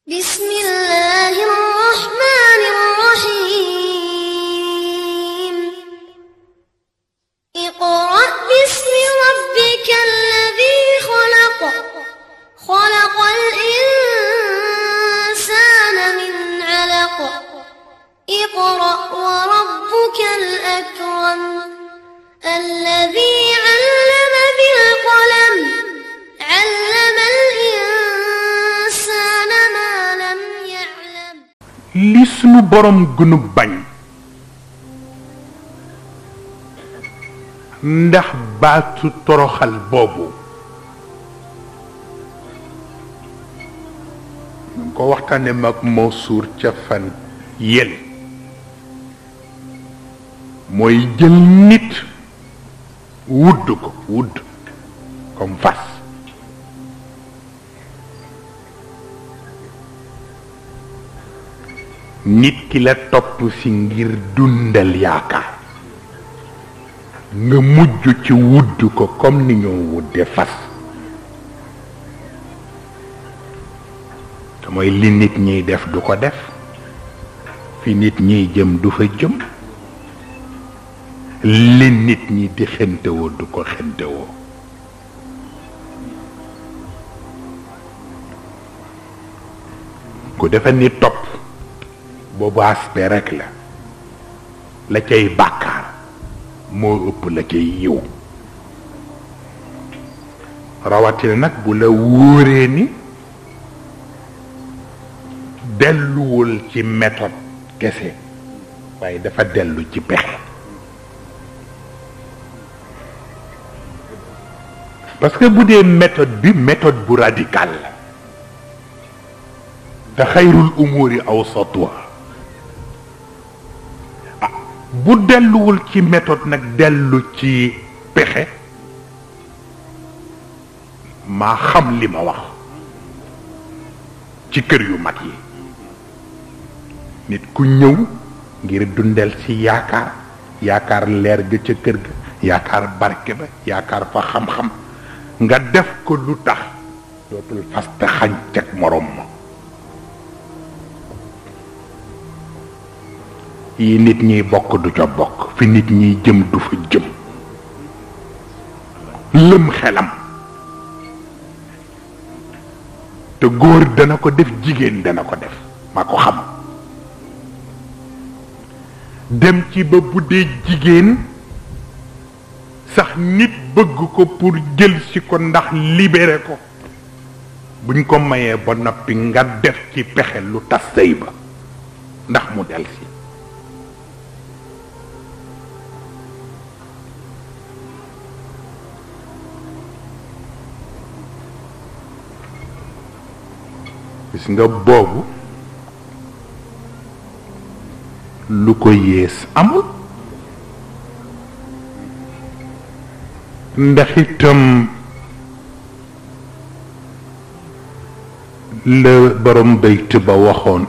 بسم الله الرحمن الرحيم اقرأ باسم ربك الذي خلق خلق الإنسان من علق اقرأ وربك الأكرم الذي علم بالقلم علم الإنسان ما لم يعلم li sunu borom gënu bañ ndax baatu toroxal boobu ñu ko waxtaane mag Mansour ca fan yële mooy jël nit wudd ko wudd comme fas nit ki la topp si ngir dundal yaakaar nga mujj ci wudd ko comme ni ñoo wudde fas te mooy li nit ñiy def du ko def fi nit ñiy jëm du fa jëm li nit ñi di xentewoo du ko xentewoo ku defa ni topp boobu aspect rek la cay bàkkaar moo ëpp la cay yiw rawatina nag bu la wóoree ni delluwul ci méthode kese waaye dafa dellu ci pexe parce que bu dee méthode bi méthode bu radical la te xayrul umuri awsatuha bu delluwul ci méthode nag dellu ci pexe maa xam li ma wax ci kër yu mag yi nit ku ñëw ngir dundal ci yaakaar leer ga ca kër ga yaakaar barke ba yaakaar fa xam-xam nga def ko lu tax dootul faste xànc ak morom ma yi nit ñiy bokk du ca bokk fi nit ñiy jëm du fa jëm lëm xelam te góor dana ko def jigéen dana ko def maa ko xam dem ci ba bu dee jigéen sax nit bëgg ko pour jël si ko ndax libéré ko buñ ko mayee ba noppi nga def ci pexe lu tas sëy ba ndax mu del si gis nga boobu lu ko yées amul ndax itam la borom bayt ba waxoon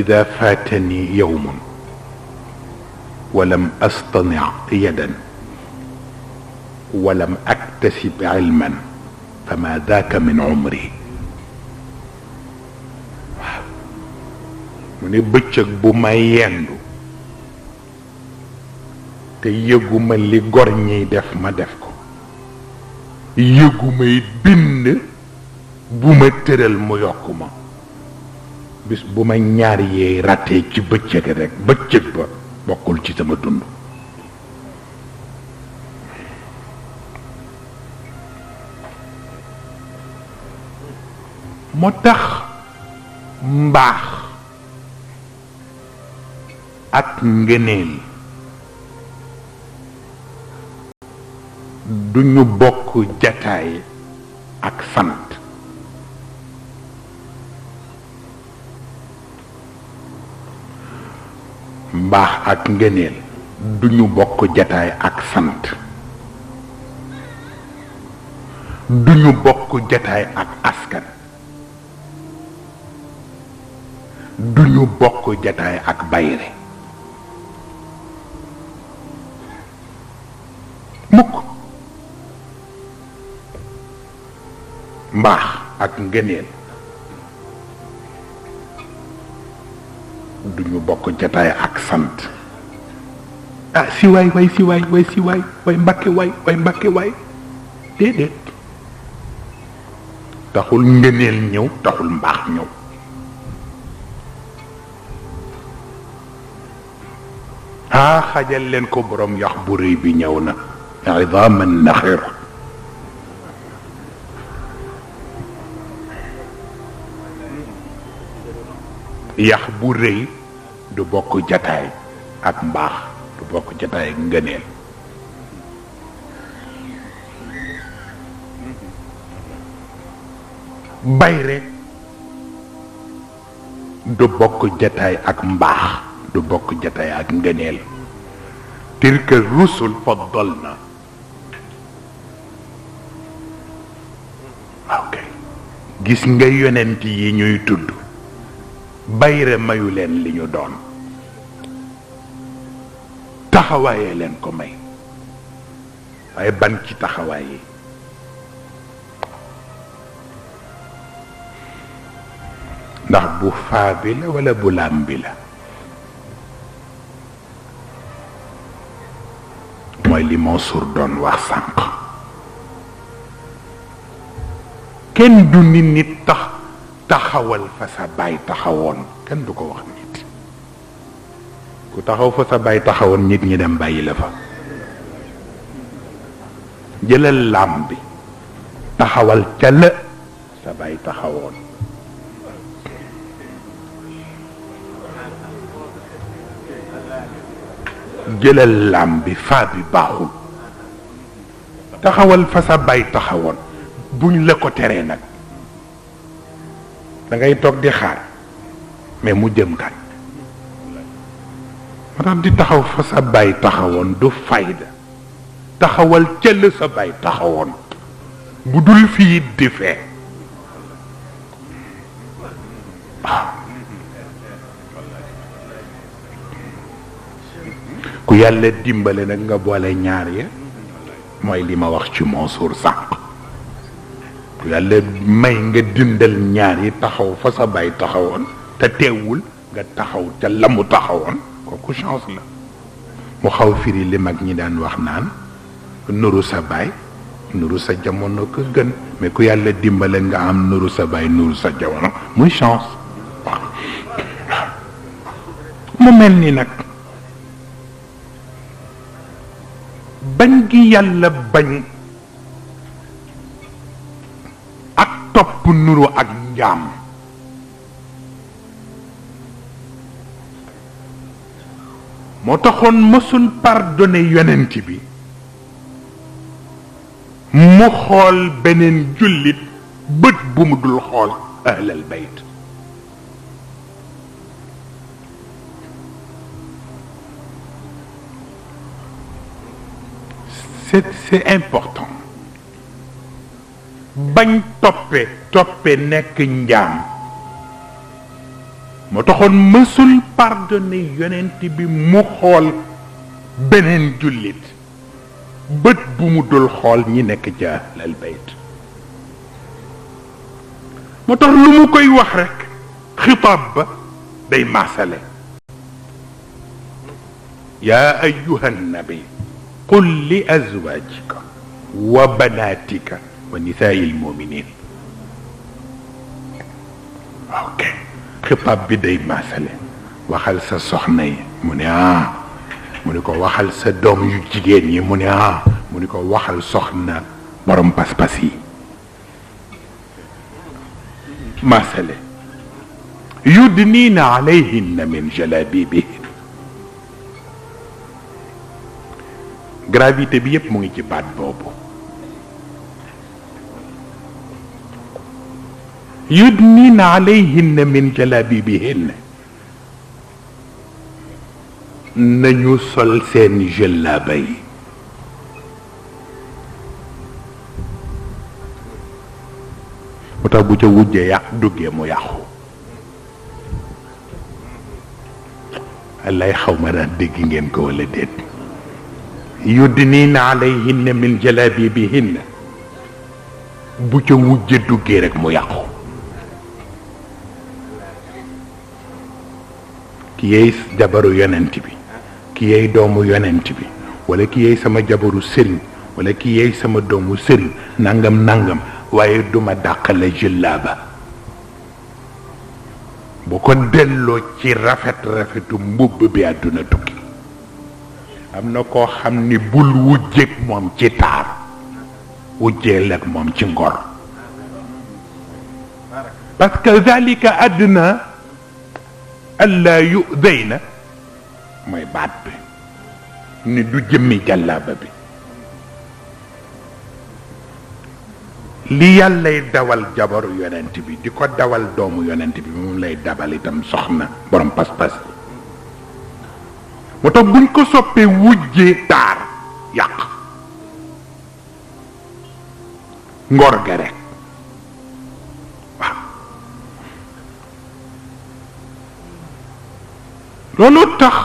ida faatani yawmun walam astani yadan walam aktasib ilman fama daaka min umri mu ne bëccëg bu may yendu te yëguma li gor ñiy def ma def ko yëguma it bind bu ma tëral mu yokk ma bis bu ma ñaar yeey rattee ci bëccëg rek bëccëg ba bokkul ci sama dund moo tax mbaax ak ngëneel duñu bokk jataay ak sant mbaax ak ngëneel duñu bokk jataay ak sant duñu bokk jataay ak askan duñu bokk jataay ak bayre mukk mbaax ak ngëneel duñu bokk jataay ak sant ah si waay waay si waay waay si waay waay Mbàkke waay Mbàkke waay déedéet taxul ngëneel ñëw taxul mbaax ñëw xajal leen ko borom yax bu rëy bi ñëw na idaman naxira yax bu rëy du bokk jataay ak mbaax du bokk jataay ak ngëneel bayre du bokk jataay ak mbaax du bokk jataay ak ngëneel tilka rusul faddalna ok gis nga yonent yi ñuy tudd bayre mayu leen li ñu doon taxawaayee leen ko may waaye ban ci taxawaay yi ndax bu faa bi la wala bu laam bi la mooy li Mansour doon wax sànq kenn du nit nit taxawal fa sa baay taxawoon kenn du ko wax nit ku taxaw fa sa baay taxawoon nit ñi dem bàyyi la fa jëlal laam bi taxawal ca la sa baay taxawoon jëlal laam bi faa bi baaxul taxawal fa sa baay taxawoon buñ la ko teree nag da ngay toog di xaar mais mu jëm kat moo tax di taxaw fa sa baay taxawoon du fayda taxawal ca la sa baay taxawoon bu dul fii di fee ku yàlla dimbale nag nga boole ñaar ya mooy li ma wax ci Mansour sànq ku yàlla may nga dindal ñaar yi taxaw fa sa baay taxawoon te teewul nga taxaw ca la mu taxawoon kooku chance la mu xaw firi li mag ñi daan wax naan nuru sa baay nuru sa jamono ko gën mais ku yàlla dimbale nga am nuru sa baay nuru sa jamono muy chance waaw mu mel ni nag bañ gi yàlla bañ ak topp nuru ak njaam moo taxoon mësul pardonné yonent bi mu xool beneen jullit bët bu mu dul xool ahlal bayt c'est important bañ toppe nekk njaam moo taxoon mësul pardonné yonent bi mu xool beneen jullit bët bu mu dul xool ñi nekk ci ahlal bayt moo tax lu mu koy wax rekk xitaab ba day maasale yaa ayyuha nabi qul li azwajika wa banatika wa nisaai lmuminin ok xitaab bi day maasale waxal sa soxna yi mu ne mu ni ko waxal sa doom yu jigéen yi mu ne mu ni ko waxal soxna borom pas-pas yi maasale yudniina alayhinna min jalabibihin gravité bi yépp mu ngi ci baat boobu yudniina alayhinna min jalabibihin nañu sol seen jëllaaba yi mu tax bu ca wujjee yàq duggee mu yàqu lay xaw ma daan dégg ngeen ko wala déet yudniina alayhinna min jalabibihinna bu ca wujje duggee rek mu yàqu ki yey jabaru yonent bi ki yey doomu yonent bi wala ki yey sama jabaru sëriñ wala ki yey sama doomu sëriñ nangam nangam waaye duma dàqale jëllaaba bu ko delloo ci rafetu mbubb bi àdduna tukki am na koo xam ni bul wujjeeg moom ci taar wujjeel ak moom ci ngor parce que zalika adna alla yudayna mooy baat bi ni du jëmmi jàllaaba bi li yàllay dawal jabaru yonent bi di ko dawal doomu yonent bi moom lay dabal itam soxna borom pas-pas moo tax buñ ko soppee wujjee taar yàq ngor ga rek waaw loolu tax